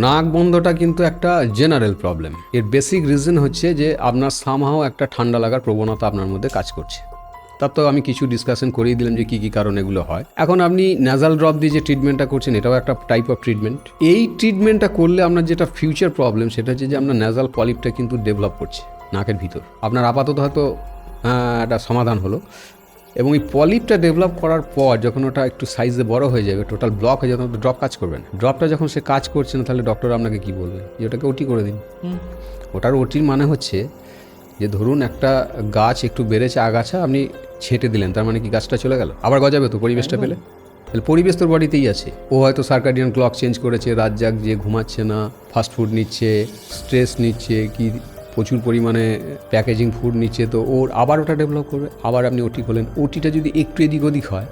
নাক বন্ধটা কিন্তু একটা জেনারেল প্রবলেম। এর বেসিক রিজন হচ্ছে যে আপনার সামহাও একটা ঠান্ডা লাগার প্রবণতা আপনার মধ্যে কাজ করছে। তার তো আমি কিছু ডিসকাশন করেই দিলাম যে কী কী কারণে এগুলো হয়। এখন আপনি ন্যাজাল ড্রপ দিয়ে যে ট্রিটমেন্টটা করছেন এটাও একটা টাইপ অফ ট্রিটমেন্ট। এই ট্রিটমেন্টটা করলে আপনার যেটা ফিউচার প্রবলেম সেটা হচ্ছে যে আপনার ন্যাজাল পলিপটা কিন্তু ডেভেলপ করছে নাকের ভিতর। আপনার আপাতত হয়তো একটা সমাধান হলো, এবং এই পলিপটা ডেভেলপ করার পর যখন ওটা একটু সাইজে বড় হয়ে যাবে, টোটাল ব্লক হয়ে যাবে, তখন ড্রপ কাজ করবে না। ড্রপটা যখন সে কাজ করছে না, তাহলে ডক্টর আপনাকে কী বলবে যে ওটাকে ওটি করে দিন। ওটার ওটির মানে হচ্ছে যে ধরুন একটা গাছ একটু বেড়েছে আগাছা, আপনি ছেঁটে দিলেন, তার মানে কি গাছটা চলে গেল? আবার গজাবে তো পরিবেশটা পেলে। তাহলে পরিবেশ তোর বডিতেই আছে। ও হয়তো সার্কাডিয়ান ক্লক চেঞ্জ করেছে, রাত জাগ যে ঘুমাচ্ছে না, ফাস্টফুড নিচ্ছে, স্ট্রেস নিচ্ছে, কি প্রচুর পরিমাণে প্যাকেজিং ফুড নিচ্ছে, তো ওর আবার ওটা ডেভেলপ করবে। আবার আপনি ওটি করলেন, ওটিটা যদি একটু এদিক ওদিক হয়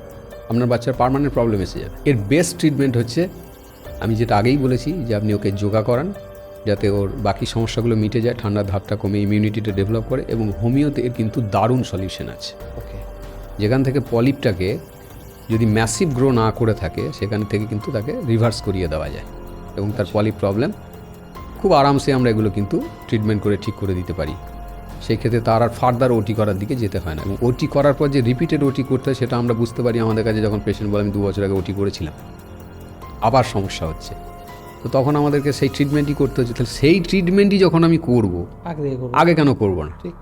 আপনার বাচ্চার পার্মানেন্ট প্রবলেম এসে যাবে। এর বেস্ট ট্রিটমেন্ট হচ্ছে আমি যেটা আগেই বলেছি যে আপনি ওকে যোগা করান যাতে ওর বাকি সমস্যাগুলো মিটে যায়, ঠান্ডার ধাপটা কমে ইমিউনিটিটা ডেভেলপ করে। এবং হোমিওতে এর কিন্তু দারুণ সলিউশন আছে। ওকে, যেখান থেকে পলিপটাকে যদি ম্যাসিভ গ্রো না করে থাকে সেখান থেকে কিন্তু তাকে রিভার্স করিয়ে দেওয়া যায়, এবং তার পলিপ প্রবলেম খুব আরামসে আমরা এগুলো কিন্তু ট্রিটমেন্ট করে ঠিক করে দিতে পারি। সেই ক্ষেত্রে তার আর ফার্দার ওটি করার দিকে যেতে হয় না। এবং ওটি করার পর যে রিপিটেড ওটি করতে হয় সেটা আমরা বুঝতে পারি আমাদের কাছে যখন পেশেন্ট বলে আমি 2 বছর আগে ওটি করেছিলাম, আবার সমস্যা হচ্ছে, তো তখন আমাদেরকে সেই ট্রিটমেন্টই করতে হচ্ছে। তাহলে সেই ট্রিটমেন্টই যখন আমি করব, আগে থেকে করবো। আগে কেন করবো না? ঠিক।